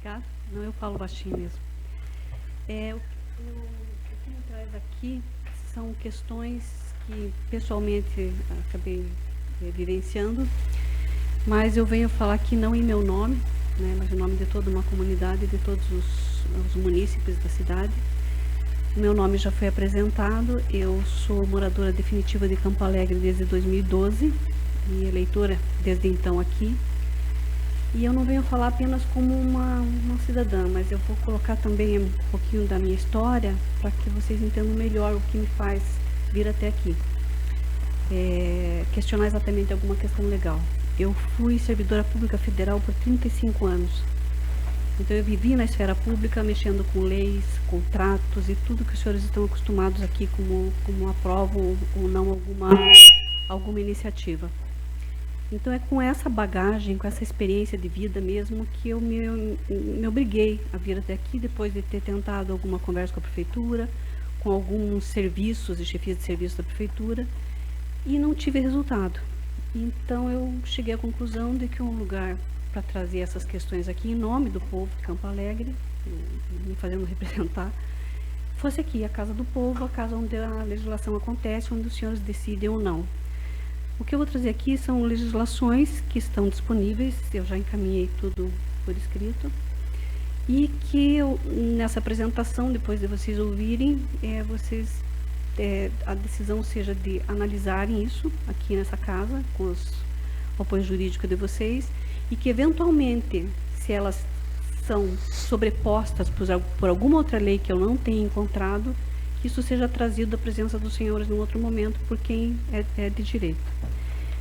Obrigada. Não, eu falo baixinho mesmo. O que me traz aqui são questões que pessoalmente acabei vivenciando, mas eu venho falar aqui não em meu nome, né, mas em nome de toda uma comunidade, de todos os munícipes da cidade. O meu nome já foi apresentado, eu sou moradora definitiva de Campo Alegre desde 2012 e eleitora desde então aqui. E eu não venho falar apenas como uma cidadã, mas eu vou colocar também um pouquinho da minha história para que vocês entendam melhor o que me faz vir até aqui. Questionar exatamente alguma questão legal. Eu fui servidora pública federal por 35 anos. Então eu vivi na esfera pública mexendo com leis, contratos e tudo que os senhores estão acostumados aqui como aprovam ou não alguma iniciativa. Então é com essa bagagem, com essa experiência de vida mesmo que eu me obriguei a vir até aqui depois de ter tentado alguma conversa com a prefeitura, com alguns serviços e chefias de serviço da prefeitura e não tive resultado. Então eu cheguei à conclusão de que um lugar para trazer essas questões aqui em nome do povo de Campo Alegre, me fazendo representar, fosse aqui, a Casa do Povo, a casa onde a legislação acontece, onde os senhores decidem ou não. O que eu vou trazer aqui são legislações que estão disponíveis, eu já encaminhei tudo por escrito, e que eu, nessa apresentação, depois de vocês ouvirem, a decisão seja de analisarem isso aqui nessa casa, com o apoio jurídico de vocês, e que eventualmente, se elas são sobrepostas por alguma outra lei que eu não tenha encontrado, que isso seja trazido à presença dos senhores num outro momento por quem é de direito.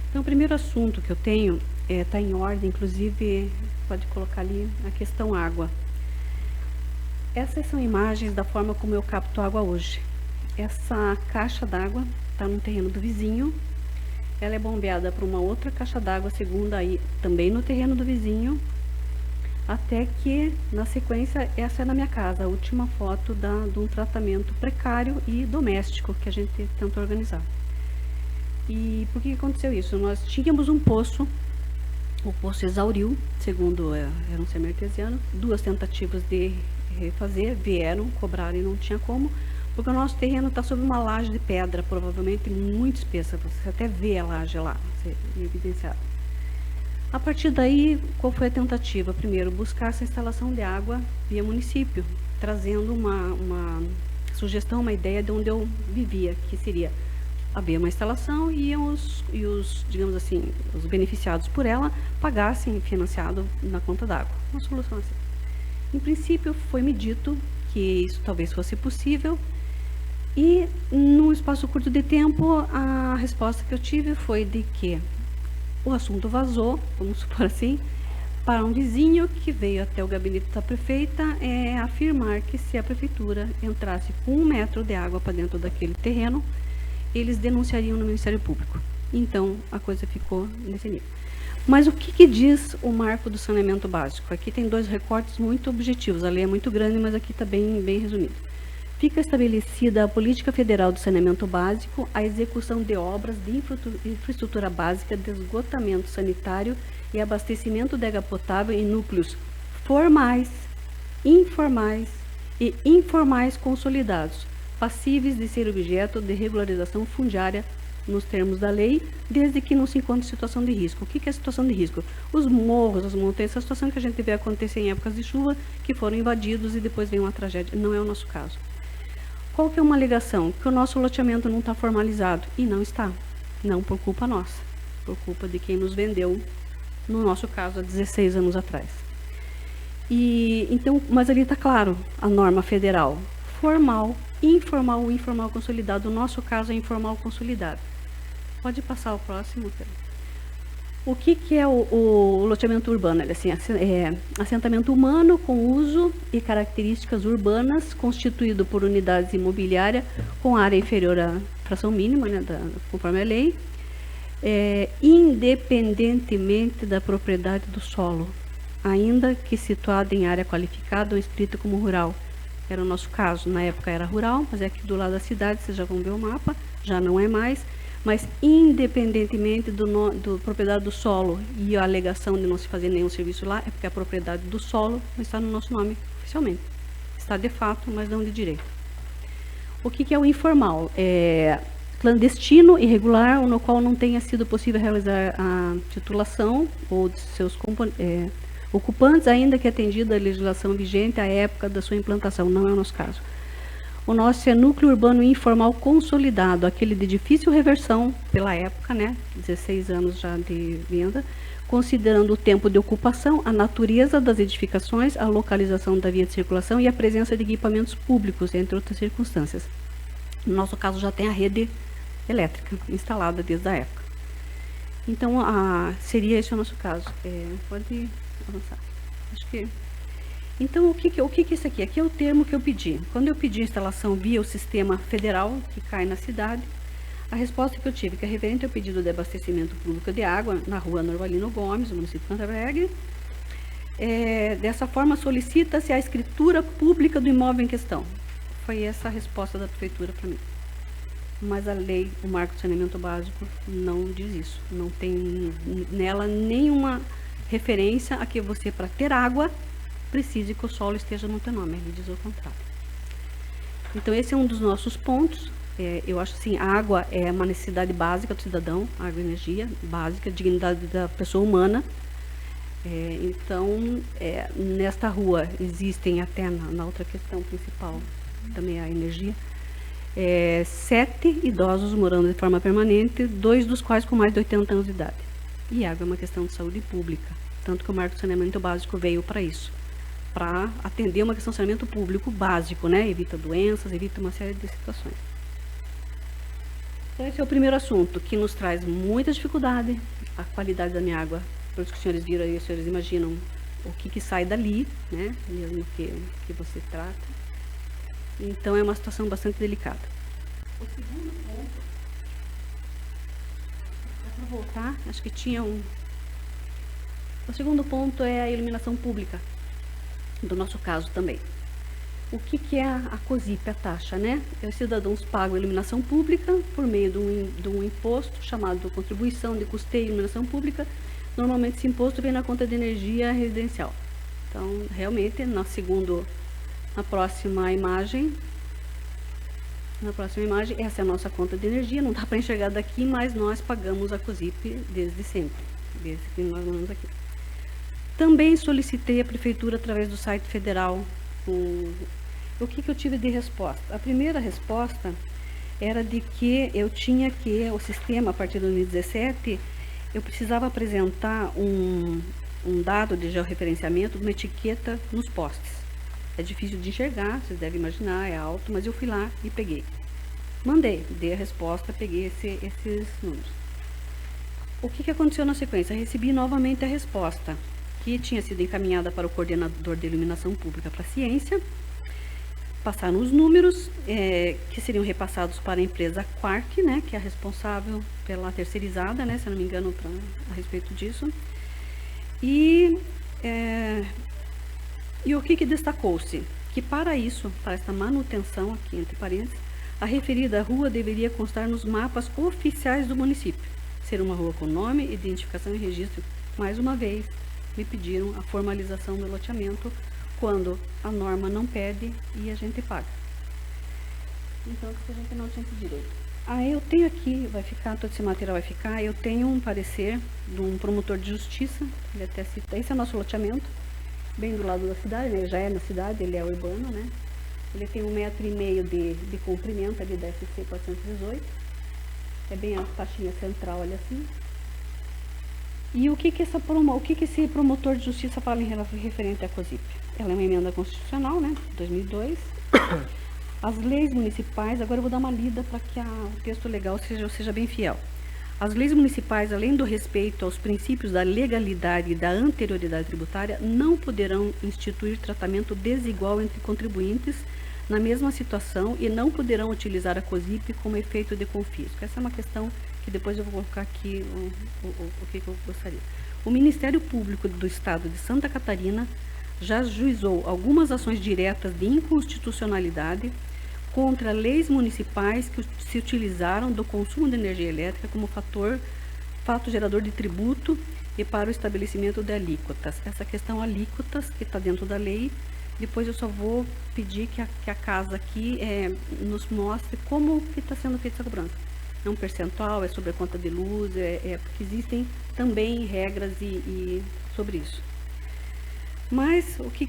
Então, o primeiro assunto que eu tenho está em ordem, inclusive, pode colocar ali a questão água. Essas são imagens da forma como eu capto água hoje. Essa caixa d'água está no terreno do vizinho, ela é bombeada para uma outra caixa d'água, segunda aí, também no terreno do vizinho, até que, na sequência, essa é na minha casa, a última foto de um tratamento precário e doméstico que a gente tentou organizar. E por que aconteceu isso? Nós tínhamos um poço, o poço exauriu, segundo era um semi-artesiano, 2 tentativas de refazer, vieram, cobraram e não tinha como, porque o nosso terreno está sob uma laje de pedra, provavelmente muito espessa, você até vê a laje lá, evidenciado. A partir daí, qual foi a tentativa? Primeiro, buscar essa instalação de água via município, trazendo uma sugestão, uma ideia de onde eu vivia, que seria haver uma instalação e os, digamos assim, os beneficiados por ela pagassem financiado na conta d'água. Uma solução assim. Em princípio, foi-me dito que isso talvez fosse possível e, num espaço curto de tempo, a resposta que eu tive foi de que o assunto vazou, vamos supor assim, para um vizinho que veio até o gabinete da prefeita afirmar que se a prefeitura entrasse com 1 metro de água para dentro daquele terreno, eles denunciariam no Ministério Público. Então, a coisa ficou nesse nível. Mas o que diz o marco do saneamento básico? Aqui tem 2 recortes muito objetivos, a lei é muito grande, mas aqui está bem resumido. Fica estabelecida a política federal do saneamento básico, a execução de obras de infraestrutura básica de esgotamento sanitário e abastecimento de água potável em núcleos formais, informais e informais consolidados, passíveis de ser objeto de regularização fundiária nos termos da lei, desde que não se encontre situação de risco. O que é a situação de risco? Os morros, as montanhas, essa situação que a gente vê acontecer em épocas de chuva, que foram invadidos e depois vem uma tragédia. Não é o nosso caso. Qual que é uma alegação? Que o nosso loteamento não está formalizado. E não está. Não por culpa nossa. Por culpa de quem nos vendeu, no nosso caso, há 16 anos atrás. Então, mas ali está claro, a norma federal. Formal, informal, informal consolidado. No nosso caso é informal consolidado. Pode passar o próximo, Pedro. O que é o loteamento urbano? Ele, assim, é assentamento humano com uso e características urbanas, constituído por unidades imobiliárias com área inferior à fração mínima, né, conforme a lei, independentemente da propriedade do solo, ainda que situado em área qualificada ou inscrita como rural. Era o nosso caso, na época era rural, mas é aqui do lado da cidade, vocês já vão ver o mapa, já não é mais, Mas, independentemente do propriedade do solo e a alegação de não se fazer nenhum serviço lá, é porque a propriedade do solo não está no nosso nome oficialmente. Está de fato, mas não de direito. O que é o informal? É clandestino, irregular, ou no qual não tenha sido possível realizar a titulação ou de seus ocupantes, ainda que atendida a legislação vigente à época da sua implantação. Não é o nosso caso. O nosso é núcleo urbano informal consolidado, aquele de difícil reversão pela época, né, 16 anos já de venda, considerando o tempo de ocupação, a natureza das edificações, a localização da via de circulação e a presença de equipamentos públicos, entre outras circunstâncias. No nosso caso, já tem a rede elétrica instalada desde a época. Então, seria esse o nosso caso. Pode avançar. Acho que... Então, o que é isso aqui? Aqui é o termo que eu pedi. Quando eu pedi a instalação via o sistema federal, que cai na cidade, a resposta que eu tive, que é referente ao pedido de abastecimento público de água na rua Norvalino Gomes, no município de Canto Alegre, dessa forma solicita-se a escritura pública do imóvel em questão. Foi essa a resposta da prefeitura para mim. Mas a lei, o Marco de Saneamento Básico, não diz isso. Não tem nela nenhuma referência a que você, para ter água, precise que o solo esteja no teu nome. Ele diz o contrário. Então, esse é um dos nossos pontos. Eu acho assim, a água é uma necessidade básica do cidadão, água e energia, básica, dignidade da pessoa humana. Então, nesta rua existem, até na outra questão principal, também a energia, 7 idosos morando de forma permanente, 2 dos quais com mais de 80 anos de idade. E água é uma questão de saúde pública, tanto que o Marco de Saneamento Básico veio para isso, para atender uma questão de saneamento público básico, né? Evita doenças, evita uma série de situações. Então, esse é o primeiro assunto, que nos traz muita dificuldade, a qualidade da minha água. Por isso que os senhores viram aí, os senhores imaginam o que sai dali, né? Mesmo que você trata. Então, é uma situação bastante delicada. O segundo ponto, para voltar, acho que tinha um... O segundo ponto é a iluminação pública, do nosso caso também. O que é a COSIP, a taxa, né? Os cidadãos pagam a iluminação pública por meio de um imposto chamado Contribuição de Custeio e Iluminação Pública. Normalmente esse imposto vem na conta de energia residencial. Então, realmente, na próxima imagem, essa é a nossa conta de energia. Não dá para enxergar daqui, mas nós pagamos a COSIP desde sempre, desde que nós moramos aqui. Também solicitei à prefeitura através do site federal o que eu tive de resposta. A primeira resposta era de que eu tinha que, o sistema, a partir de 2017, eu precisava apresentar um dado de georreferenciamento, uma etiqueta nos postes. É difícil de enxergar, vocês devem imaginar, é alto, mas eu fui lá e peguei. Mandei, dei a resposta, peguei esses números. O que aconteceu na sequência? Recebi novamente a resposta, que tinha sido encaminhada para o coordenador de iluminação pública para a ciência. Passaram os números, que seriam repassados para a empresa Quark, né, que é a responsável pela terceirizada, né, se eu não me engano, a respeito disso. E o que destacou-se? Que para isso, para esta manutenção, aqui entre parênteses, a referida rua deveria constar nos mapas oficiais do município. Ser uma rua com nome, identificação e registro. Mais uma vez, me pediram a formalização do loteamento quando a norma não pede e a gente paga. Então, que a gente não tinha esse direito. Eu tenho aqui, vai ficar, todo esse material vai ficar, eu tenho um parecer de um promotor de justiça, ele até cita, esse é o nosso loteamento, bem do lado da cidade, né? Ele já é na cidade, ele é urbano, né? Ele tem 1,5 m de comprimento ali da SC 418, é bem a faixinha central, olha assim. E o que esse promotor de justiça fala em referente à COSIP? Ela é uma emenda constitucional, né, 2002. As leis municipais, agora eu vou dar uma lida para que o texto legal seja bem fiel. As leis municipais, além do respeito aos princípios da legalidade e da anterioridade tributária, não poderão instituir tratamento desigual entre contribuintes na mesma situação e não poderão utilizar a COSIP como efeito de confisco. Essa é uma questão que depois eu vou colocar aqui o que eu gostaria. O Ministério Público do Estado de Santa Catarina já ajuizou algumas ações diretas de inconstitucionalidade contra leis municipais que se utilizaram do consumo de energia elétrica como fato gerador de tributo e para o estabelecimento de alíquotas. Essa questão alíquotas, que está dentro da lei, depois eu só vou pedir que a casa aqui nos mostre como que está sendo feita essa cobrança. É um percentual, é sobre a conta de luz, porque existem também regras e sobre isso. Mas o que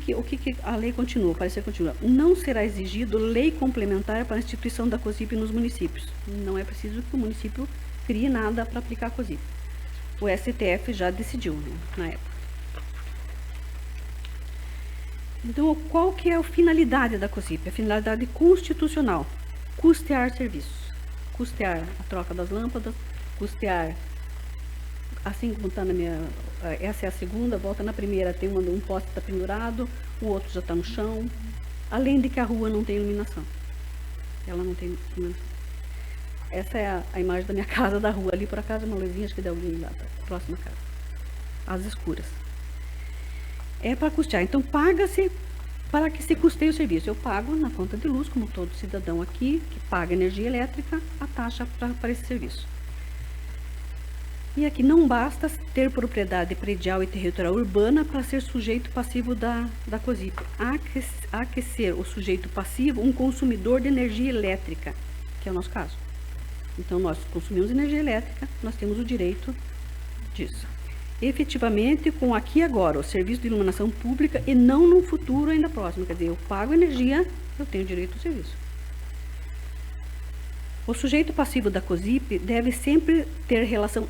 a lei continua, o parecer continua. Não será exigido lei complementar para a instituição da COSIP nos municípios. Não é preciso que o município crie nada para aplicar a COSIP. O STF já decidiu, né, na época. Então, qual que é a finalidade da COSIP? A finalidade constitucional: custear serviços. Custear a troca das lâmpadas, custear, assim como está na minha... Essa é a segunda, volta na primeira, tem um poste está pendurado, o outro já está no chão, além de que a rua não tem iluminação. Ela não tem iluminação. Essa é a imagem da minha casa, da rua. Ali, por acaso, é uma luzinha, acho que de alguém lá, próxima casa. Às escuras. É para custear. Então, paga-se para que se custeie o serviço. Eu pago na conta de luz, como todo cidadão aqui, que paga energia elétrica, a taxa para esse serviço. E aqui não basta ter propriedade predial e territorial urbana para ser sujeito passivo da COSIP. Há que ser o sujeito passivo um consumidor de energia elétrica, que é o nosso caso. Então, nós consumimos energia elétrica, nós temos o direito disso. Efetivamente, com aqui e agora, o serviço de iluminação pública e não no futuro ainda próximo. Quer dizer, eu pago energia, eu tenho direito ao serviço. O sujeito passivo da COSIP deve sempre ter relação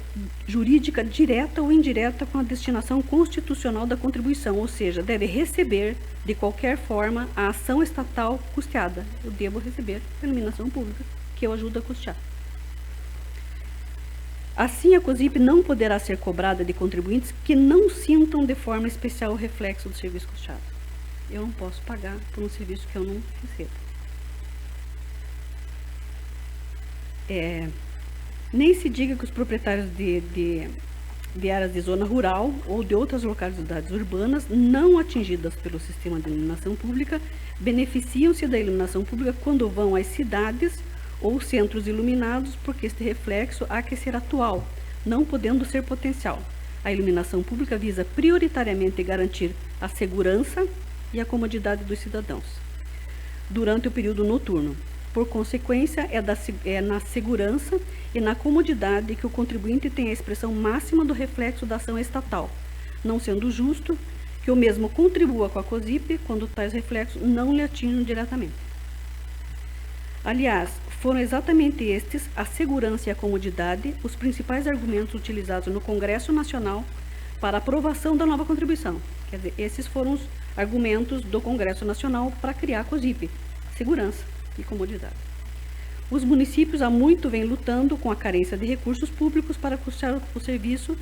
jurídica direta ou indireta com a destinação constitucional da contribuição, ou seja, deve receber, de qualquer forma, a ação estatal custeada. Eu devo receber a iluminação pública, que eu ajudo a custear. Assim, a COSIP não poderá ser cobrada de contribuintes que não sintam de forma especial o reflexo do serviço custeado. Eu não posso pagar por um serviço que eu não recebo. Nem se diga que os proprietários de áreas de zona rural ou de outras localidades urbanas não atingidas pelo sistema de iluminação pública beneficiam-se da iluminação pública quando vão às cidades ou centros iluminados, porque este reflexo há que ser atual, não podendo ser potencial. A iluminação pública visa prioritariamente garantir a segurança e a comodidade dos cidadãos durante o período noturno. Por consequência, é na segurança e na comodidade que o contribuinte tem a expressão máxima do reflexo da ação estatal, não sendo justo que o mesmo contribua com a COSIP quando tais reflexos não lhe atingem diretamente. Aliás, foram exatamente estes, a segurança e a comodidade, os principais argumentos utilizados no Congresso Nacional para a aprovação da nova contribuição. Quer dizer, esses foram os argumentos do Congresso Nacional para criar a COSIP: segurança e comodidade. Os municípios há muito vêm lutando com a carência de recursos públicos para custear o serviço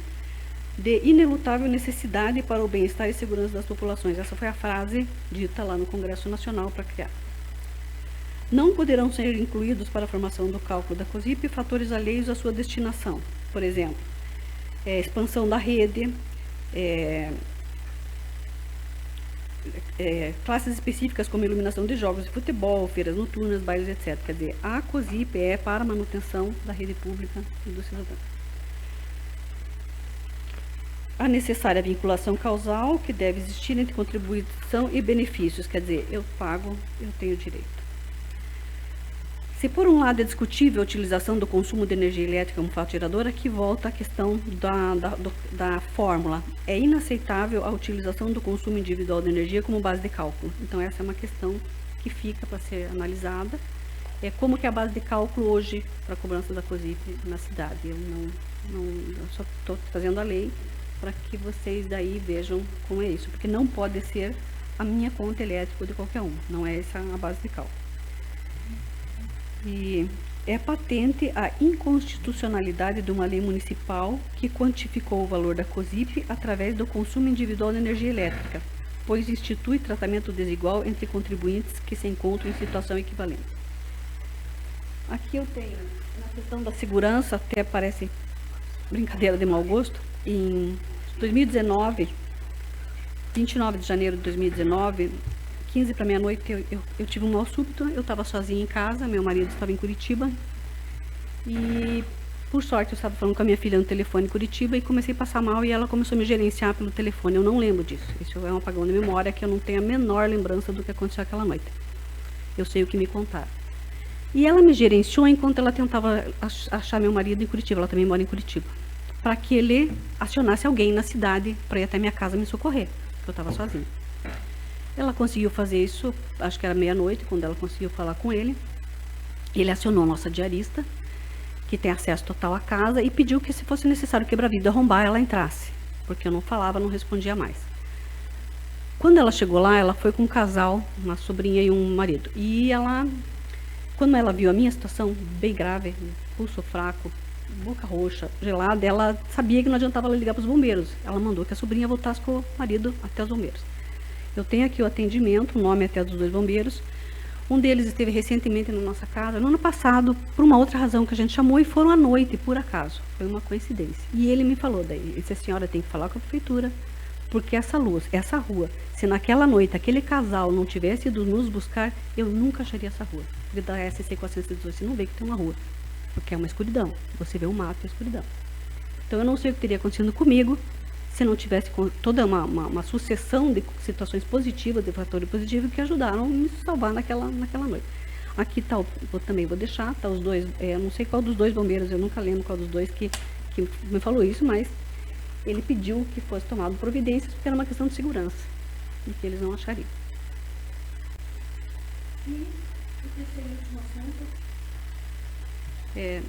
de inelutável necessidade para o bem-estar e segurança das populações. Essa foi a frase dita lá no Congresso Nacional para criar. Não poderão ser incluídos para a formação do cálculo da COSIP fatores alheios à sua destinação. Por exemplo, expansão da rede, classes específicas como iluminação de jogos de futebol, feiras noturnas, bailes, etc. Quer dizer, a COSIP é para a manutenção da rede pública e do cidadão. A necessária vinculação causal que deve existir entre contribuição e benefícios, quer dizer, eu pago, eu tenho direito. Se por um lado é discutível a utilização do consumo de energia elétrica como fato gerador, aqui volta a questão da fórmula. É inaceitável a utilização do consumo individual de energia como base de cálculo. Então, essa é uma questão que fica para ser analisada. Como que é a base de cálculo hoje para a cobrança da COSIP na cidade. Eu só estou trazendo a lei para que vocês daí vejam como é isso. Porque não pode ser a minha conta elétrica de qualquer um. Não é essa a base de cálculo. E é patente a inconstitucionalidade de uma lei municipal que quantificou o valor da COSIP através do consumo individual de energia elétrica, pois institui tratamento desigual entre contribuintes que se encontram em situação equivalente. Aqui eu tenho, na questão da segurança, até parece brincadeira de mau gosto, em 2019, 29 de janeiro de 2019, 15 para meia-noite, eu tive um mal súbito, eu estava sozinha em casa, meu marido estava em Curitiba, e por sorte eu estava falando com a minha filha no telefone em Curitiba e comecei a passar mal e ela começou a me gerenciar pelo telefone. Eu não lembro disso, isso é um apagão de memória que eu não tenho a menor lembrança do que aconteceu aquela noite. Eu sei o que me contaram. E ela me gerenciou enquanto ela tentava achar meu marido em Curitiba, ela também mora em Curitiba, para que ele acionasse alguém na cidade para ir até minha casa me socorrer, porque eu estava sozinha. Ela conseguiu fazer isso, acho que era meia-noite, quando ela conseguiu falar com ele. Ele acionou a nossa diarista, que tem acesso total à casa, e pediu que, se fosse necessário quebrar-vidro arrombar, ela entrasse, porque eu não falava, não respondia mais. Quando ela chegou lá, ela foi com um casal, uma sobrinha e um marido. E ela, quando ela viu a minha situação bem grave, pulso fraco, boca roxa, gelada, ela sabia que não adiantava ela ligar para os bombeiros. Ela mandou que a sobrinha voltasse com o marido até os bombeiros. Eu tenho aqui o atendimento, o nome até dos 2 bombeiros. Um deles esteve recentemente na nossa casa, no ano passado, por uma outra razão que a gente chamou, e foram à noite, por acaso. Foi uma coincidência. E ele me falou daí, ele disse: a senhora tem que falar com a prefeitura, porque essa luz, essa rua, se naquela noite aquele casal não tivesse ido nos buscar, eu nunca acharia essa rua. Porque da SC 418 você não vê que tem uma rua, porque é uma escuridão. Você vê o mato e a escuridão. Então eu não sei o que teria acontecido comigo se não tivesse toda uma sucessão de situações positivas, de fatores positivos que ajudaram a me salvar naquela noite. Aqui tá, também vou deixar, tá os 2, não sei qual dos 2 bombeiros, eu nunca lembro qual dos 2 que me falou isso, mas ele pediu que fosse tomado providências porque era uma questão de segurança e que eles não achariam. E o terceiro e último assunto,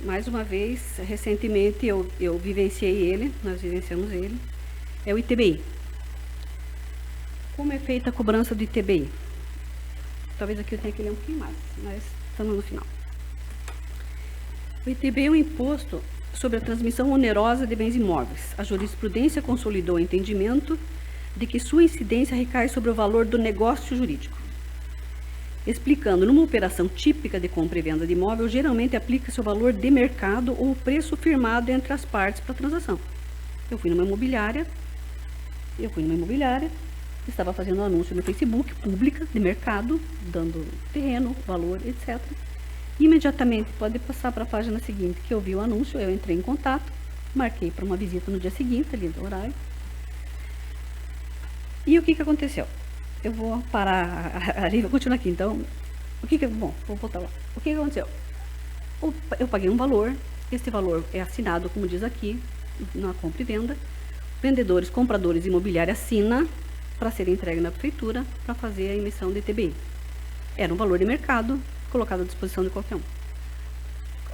mais uma vez, recentemente eu vivenciei ele, nós vivenciamos ele, é o ITBI. Como é feita a cobrança do ITBI? Talvez aqui eu tenha que ler um pouquinho mais, mas estamos no final. O ITBI é um imposto sobre a transmissão onerosa de bens imóveis. A jurisprudência consolidou o entendimento de que sua incidência recai sobre o valor do negócio jurídico. Explicando, numa operação típica de compra e venda de imóvel, geralmente aplica-se o valor de mercado ou o preço firmado entre as partes para a transação. Eu fui numa imobiliária, estava fazendo um anúncio no Facebook, pública, de mercado, dando terreno, valor, etc. Imediatamente, pode passar para a página seguinte, que eu vi o anúncio, eu entrei em contato, marquei para uma visita no dia seguinte, ali no horário. E o que aconteceu? Eu vou parar ali, vou continuar aqui, então, bom, vou voltar lá. O que aconteceu? Eu paguei um valor, esse valor é assinado, como diz aqui, na compra e venda. Vendedores, compradores, imobiliária assina para ser entregue na prefeitura para fazer a emissão de ITBI. Era um valor de mercado colocado à disposição de qualquer um.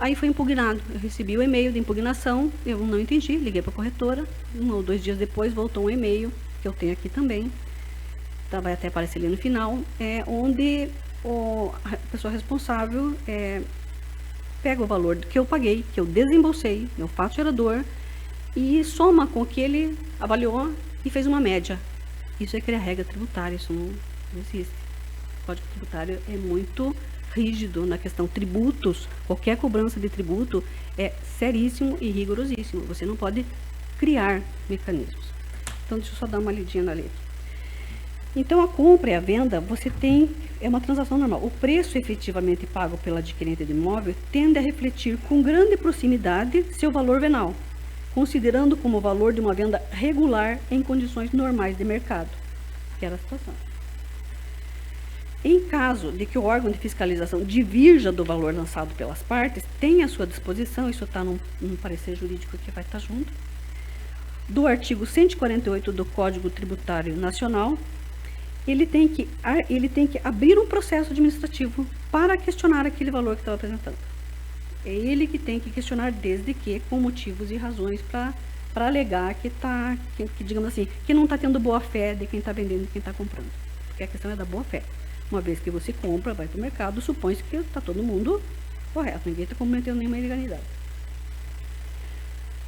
Aí foi impugnado, eu recebi o e-mail de impugnação, eu não entendi, liguei para a corretora, 1 ou 2 dias depois voltou um e-mail, que eu tenho aqui também, vai até aparecer ali no final, onde a pessoa responsável pega o valor que eu paguei, que eu desembolsei, meu fato gerador, e soma com o que ele avaliou e fez uma média. Isso é criar regra tributária, isso não existe. O Código Tributário é muito rígido na questão tributos, qualquer cobrança de tributo é seríssimo e rigorosíssimo. Você não pode criar mecanismos. Então, deixa eu só dar uma lidinha na lei. Então, a compra e a venda, é uma transação normal. O preço efetivamente pago pela adquirente do imóvel tende a refletir com grande proximidade seu valor venal, considerando como o valor de uma venda regular em condições normais de mercado, que era a situação. Em caso de que o órgão de fiscalização divirja do valor lançado pelas partes, tem à sua disposição, isso está num parecer jurídico que vai estar junto, do artigo 148 do Código Tributário Nacional, ele tem que abrir um processo administrativo para questionar aquele valor que estava apresentando. É ele que tem que questionar, desde que com motivos e razões para alegar que digamos assim, que não está tendo boa fé de quem está vendendo e quem está comprando. Porque a questão é da boa fé. Uma vez que você compra, vai para o mercado, supõe-se que está todo mundo correto, ninguém está cometendo nenhuma ilegalidade.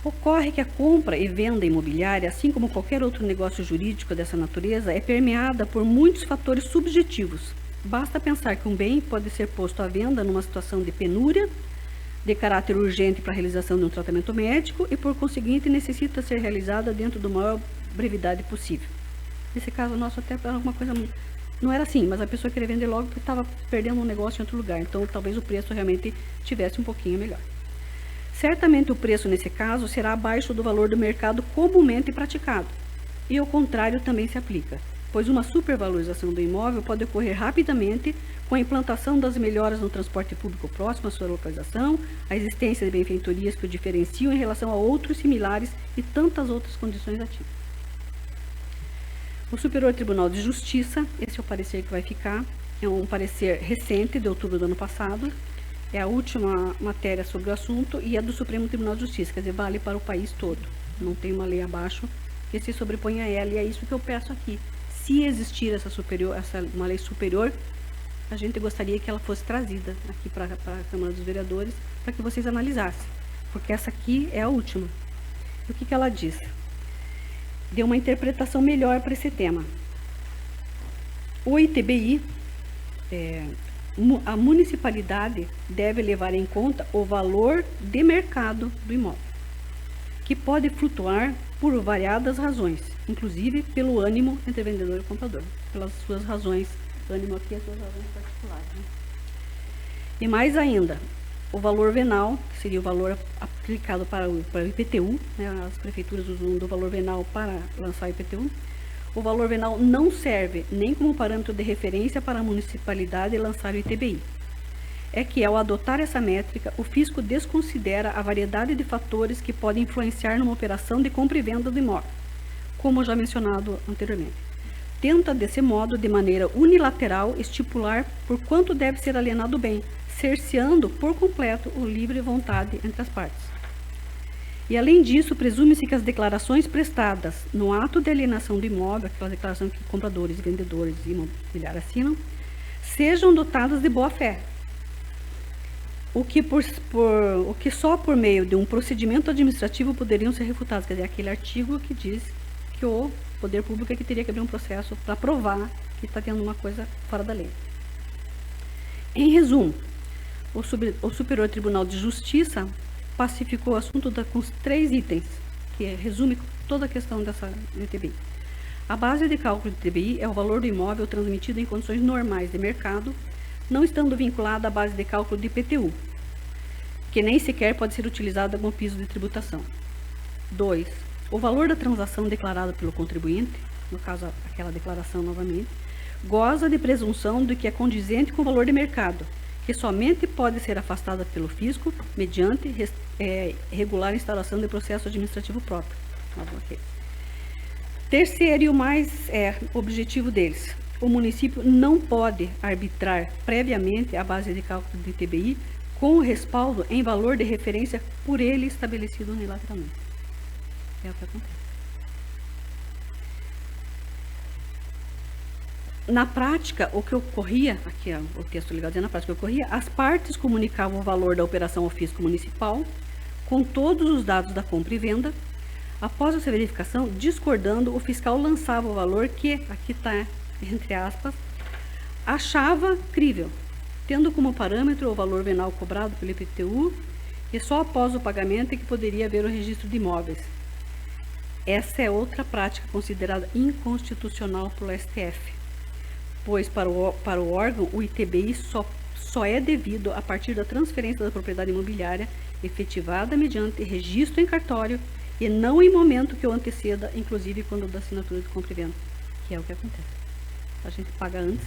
Ocorre que a compra e venda imobiliária, assim como qualquer outro negócio jurídico dessa natureza, é permeada por muitos fatores subjetivos. Basta pensar que um bem pode ser posto à venda numa situação de penúria, de caráter urgente para a realização de um tratamento médico e, por conseguinte, necessita ser realizada dentro da maior brevidade possível. Nesse caso nosso, até para alguma coisa não era assim, mas a pessoa queria vender logo porque estava perdendo um negócio em outro lugar. Então, talvez o preço realmente tivesse um pouquinho melhor. Certamente o preço, nesse caso, será abaixo do valor do mercado comumente praticado. E o contrário também se aplica, pois uma supervalorização do imóvel pode ocorrer rapidamente com a implantação das melhoras no transporte público próximo à sua localização, a existência de benfeitorias que o diferenciam em relação a outros similares e tantas outras condições atípicas. O Superior Tribunal de Justiça, esse é o parecer que vai ficar, é um parecer recente, de outubro do ano passado, é a última matéria sobre o assunto e é do Supremo Tribunal de Justiça, quer dizer, vale para o país todo. Não tem uma lei abaixo que se sobrepõe a ela, e é isso que eu peço aqui. Se existir uma lei superior, a gente gostaria que ela fosse trazida aqui para a Câmara dos Vereadores, para que vocês analisassem, porque essa aqui é a última. E o que ela diz? Deu uma interpretação melhor para esse tema. O ITBI, a municipalidade deve levar em conta o valor de mercado do imóvel, que pode flutuar por variadas razões, inclusive pelo ânimo entre vendedor e comprador, pelas suas razões, ânimo aqui, as suas razões particulares. Né? E mais ainda, o valor venal, que seria o valor aplicado para o IPTU, né? As prefeituras usam do valor venal para lançar o IPTU. O valor venal não serve nem como parâmetro de referência para a municipalidade lançar o ITBI. É que, ao adotar essa métrica, o fisco desconsidera a variedade de fatores que podem influenciar numa operação de compra e venda do imóvel, como já mencionado anteriormente. Tenta, desse modo, de maneira unilateral, estipular por quanto deve ser alienado o bem, cerceando por completo o livre vontade entre as partes. E, além disso, presume-se que as declarações prestadas no ato de alienação do imóvel, aquela declaração que compradores, vendedores e imobiliários assinam, sejam dotadas de boa-fé, o que só por meio de um procedimento administrativo poderiam ser refutados. Quer dizer, aquele artigo que diz que o poder público é que teria que abrir um processo para provar que está tendo uma coisa fora da lei. Em resumo, o Superior Tribunal de Justiça pacificou o assunto com os 3 itens, que resume toda a questão dessa ITBI. A base de cálculo do ITBI é o valor do imóvel transmitido em condições normais de mercado, não estando vinculada à base de cálculo de IPTU, que nem sequer pode ser utilizada como piso de tributação. 2. O valor da transação declarada pelo contribuinte, no caso aquela declaração novamente, goza de presunção de que é condizente com o valor de mercado, que somente pode ser afastada pelo fisco mediante regular instauração de processo administrativo próprio. Terceiro e o mais objetivo deles, o município não pode arbitrar previamente a base de cálculo do ITBI com o respaldo em valor de referência por ele estabelecido unilateralmente. É o que acontece. Na prática, o que ocorria, aqui é o texto legal dizendo, na prática, o que ocorria, as partes comunicavam o valor da operação ao fisco municipal, com todos os dados da compra e venda. Após essa verificação, discordando, o fiscal lançava o valor que, aqui está, entre aspas, achava crível, tendo como parâmetro o valor venal cobrado pelo IPTU, e só após o pagamento é que poderia haver o registro de imóveis. Essa é outra prática considerada inconstitucional pelo STF, pois para o órgão o ITBI só é devido a partir da transferência da propriedade imobiliária efetivada mediante registro em cartório e não em momento que o anteceda, inclusive quando da assinatura de compra e venda, que é o que acontece. A gente paga antes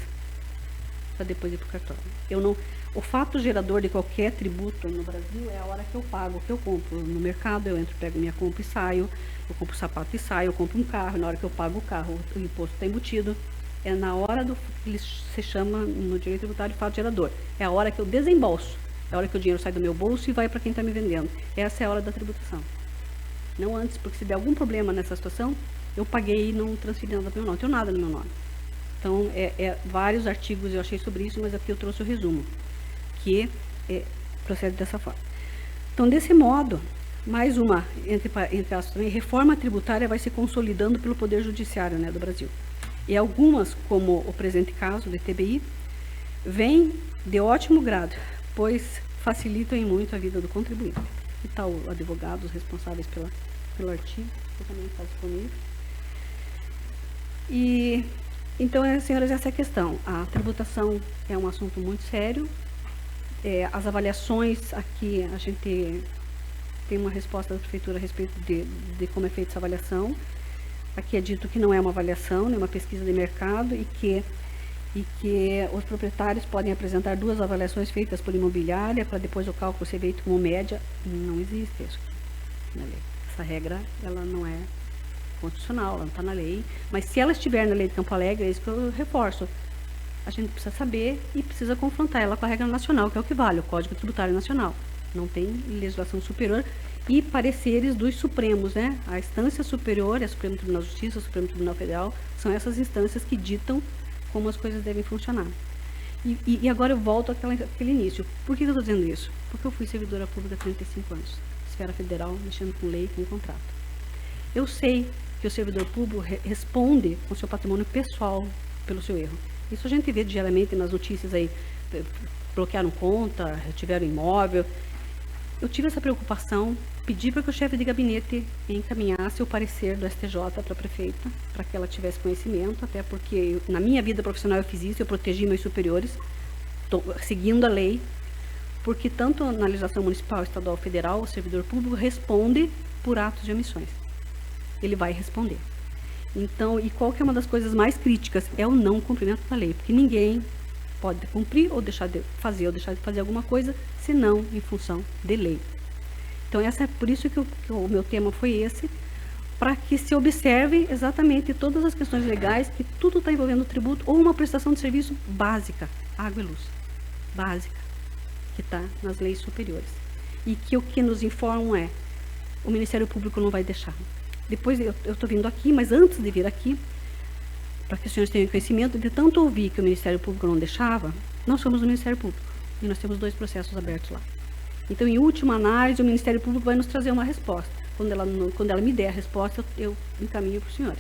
para depois ir para o cartório. O fato gerador de qualquer tributo no Brasil é a hora que eu pago, que eu compro. No mercado eu entro, pego minha compra e saio, eu compro sapato e saio, eu compro um carro, na hora que eu pago o carro, o imposto está embutido. É na hora que se chama no direito tributário fato gerador. É a hora que eu desembolso, é a hora que o dinheiro sai do meu bolso e vai para quem está me vendendo. Essa é a hora da tributação. Não antes, porque se der algum problema nessa situação, eu paguei e não transferi nada para o meu nome, não tenho nada no meu nome. Então, vários artigos eu achei sobre isso, mas aqui eu trouxe o resumo, que procede dessa forma. Então, desse modo, mais uma, entre aspas, também, reforma tributária vai se consolidando pelo Poder Judiciário, né, do Brasil. E algumas, como o presente caso do ITBI, vêm de ótimo grado, pois facilitam em muito a vida do contribuinte. E está o advogado, os responsáveis pelo artigo, que também está disponível. E Então, senhoras, essa é a questão. A tributação é um assunto muito sério. As avaliações, aqui a gente tem uma resposta da prefeitura a respeito de como é feita essa avaliação. Aqui é dito que não é uma avaliação, nem uma pesquisa de mercado e que os proprietários podem apresentar 2 avaliações feitas por imobiliária para depois o cálculo ser feito como média. Não existe isso na lei. Essa regra, ela não é constitucional, ela não está na lei, mas se ela estiver na lei de Campo Alegre, é isso que eu reforço. A gente precisa saber e precisa confrontar ela com a regra nacional, que é o que vale, o Código Tributário Nacional. Não tem legislação superior e pareceres dos Supremos, né? A instância superior, é o Supremo Tribunal de Justiça, o Supremo Tribunal Federal, são essas instâncias que ditam como as coisas devem funcionar. E agora eu volto àquele início. Por que eu estou dizendo isso? Porque eu fui servidora pública há 35 anos, esfera federal, mexendo com lei, com contrato. Eu sei que o servidor público responde com seu patrimônio pessoal pelo seu erro. Isso a gente vê diariamente nas notícias aí, bloquearam conta, retiveram imóvel. Eu tive essa preocupação, pedi para que o chefe de gabinete encaminhasse o parecer do STJ para a prefeita, para que ela tivesse conhecimento, até porque na minha vida profissional eu fiz isso, eu protegi meus superiores, seguindo a lei, porque tanto na legislação municipal, estadual, federal, o servidor público responde por atos de omissões. Ele vai responder. Então, e qual que é uma das coisas mais críticas? É o não cumprimento da lei, porque ninguém pode cumprir ou deixar de fazer alguma coisa, senão em função de lei. Então, por isso que o meu tema foi esse, para que se observe exatamente todas as questões legais, que tudo está envolvendo o tributo ou uma prestação de serviço básica, água e luz, básica, que está nas leis superiores. E que o que nos informam é, o Ministério Público não vai deixar. Depois eu estou vindo aqui, mas antes de vir aqui, para que os senhores tenham conhecimento, de tanto ouvir que o Ministério Público não deixava, nós somos o Ministério Público e nós temos 2 processos abertos lá. Então, em última análise, o Ministério Público vai nos trazer uma resposta. Quando ela me der a resposta, eu encaminho para os senhores.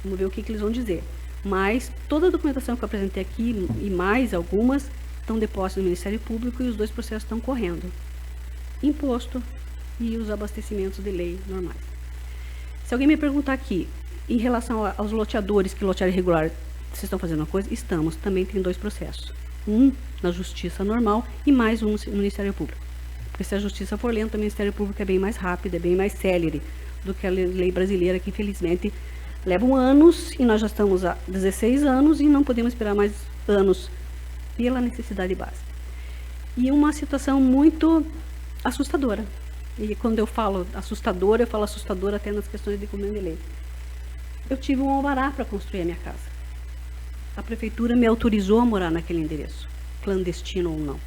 Vamos ver o que eles vão dizer. Mas toda a documentação que eu apresentei aqui, e mais algumas, estão de posse do Ministério Público e os 2 processos estão correndo. Imposto e os abastecimentos de lei normais. Se alguém me perguntar aqui, em relação aos loteadores que lotearam irregular, vocês estão fazendo uma coisa? Estamos. Também tem 2 processos. Um na Justiça normal e mais um no Ministério Público. Porque se a Justiça for lenta, o Ministério Público é bem mais rápido, é bem mais célere do que a lei brasileira, que infelizmente levam anos, e nós já estamos há 16 anos e não podemos esperar mais anos pela necessidade básica. E uma situação muito assustadora. E quando eu falo assustadora, eu falo assustadora até nas questões de cumprimento de lei. Eu tive um alvará para construir a minha casa. A prefeitura me autorizou a morar naquele endereço, clandestino ou não.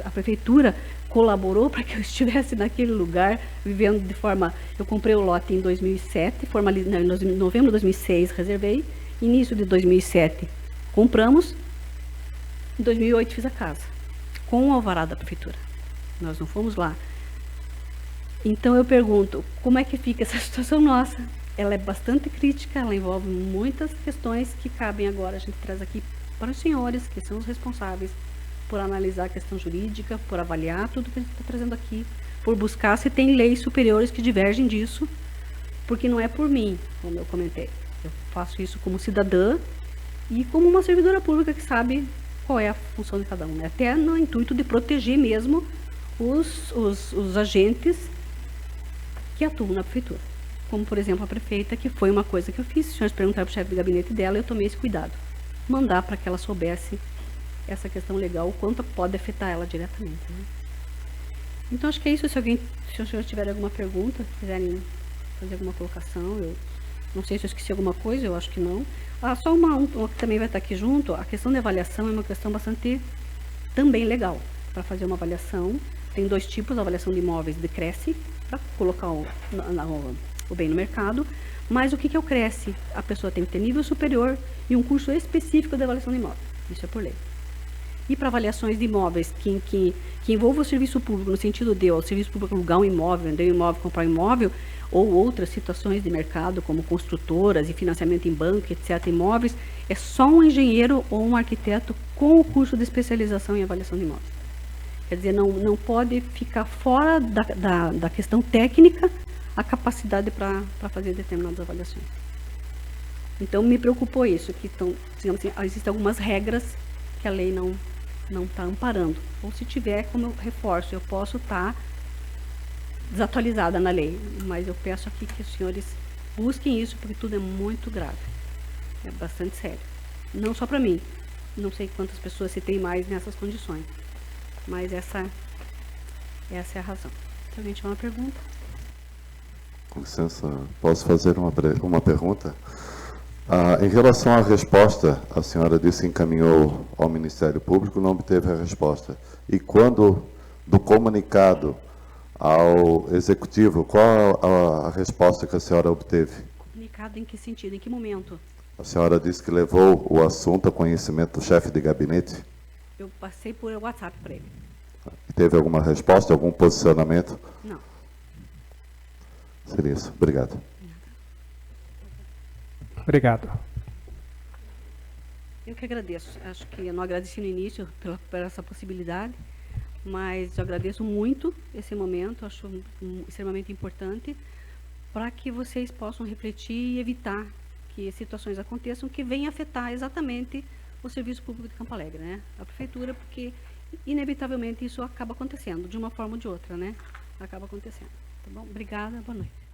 A prefeitura colaborou para que eu estivesse naquele lugar, vivendo de forma... Eu comprei o lote em 2007, em novembro de 2006 reservei, início de 2007 compramos, em 2008 fiz a casa, com o alvará da prefeitura. Nós não fomos lá. Então eu pergunto, como é que fica essa situação nossa? Ela é bastante crítica, ela envolve muitas questões que cabem agora, a gente traz aqui para os senhores, que são os responsáveis por analisar a questão jurídica, por avaliar tudo que a gente está trazendo aqui, por buscar se tem leis superiores que divergem disso, porque não é por mim, como eu comentei. Eu faço isso como cidadã e como uma servidora pública que sabe qual é a função de cada um, né? Até no intuito de proteger mesmo os agentes que atuam na prefeitura. Como, por exemplo, a prefeita, que foi uma coisa que eu fiz. Se os senhores perguntaram para o chefe de gabinete dela, eu tomei esse cuidado. Mandar para que ela soubesse essa questão legal, o quanto pode afetar ela diretamente. Né? Então, acho que é isso. Se os senhores tiverem alguma pergunta, quiserem fazer alguma colocação, eu não sei se eu esqueci alguma coisa, eu acho que não. Só uma que também vai estar aqui junto, a questão de avaliação é uma questão bastante também legal. Para fazer uma avaliação, tem 2 tipos, a avaliação de imóveis de Cresce, para colocar o bem no mercado, mas o que é o Cresce? A pessoa tem que ter nível superior e um curso específico de avaliação de imóvel, isso é por lei. E para avaliações de imóveis que envolvam o serviço público, no sentido de o serviço público alugar um imóvel, vender um imóvel, comprar um imóvel, ou outras situações de mercado, como construtoras e financiamento em banco, etc., imóveis, é só um engenheiro ou um arquiteto com o curso de especialização em avaliação de imóveis. Quer dizer, não pode ficar fora da questão técnica a capacidade para fazer determinadas avaliações. Então, me preocupou isso, que estão, digamos assim, existem algumas regras que a lei não está amparando. Ou se tiver, como eu reforço, eu posso estar desatualizada na lei, mas eu peço aqui que os senhores busquem isso, porque tudo é muito grave. É bastante sério. Não só para mim. Não sei quantas pessoas se tem mais nessas condições. Mas essa é a razão. Se alguém tiver uma pergunta. Com licença, posso fazer uma pergunta? Em relação à resposta, a senhora disse que encaminhou ao Ministério Público, não obteve a resposta. E quando, do comunicado ao Executivo, qual a resposta que a senhora obteve? Comunicado em que sentido? Em que momento? A senhora disse que levou o assunto a conhecimento do chefe de gabinete? Eu passei por WhatsApp para ele. E teve alguma resposta, algum posicionamento? Não. Seria isso. Obrigado. Obrigado. Eu que agradeço. Acho que eu não agradeci no início por essa possibilidade, mas eu agradeço muito esse momento, acho extremamente importante, para que vocês possam refletir e evitar que situações aconteçam que venham afetar exatamente o serviço público de Campo Alegre, né? A prefeitura, porque inevitavelmente isso acaba acontecendo, de uma forma ou de outra, né? Acaba acontecendo. Tá bom? Obrigada, boa noite.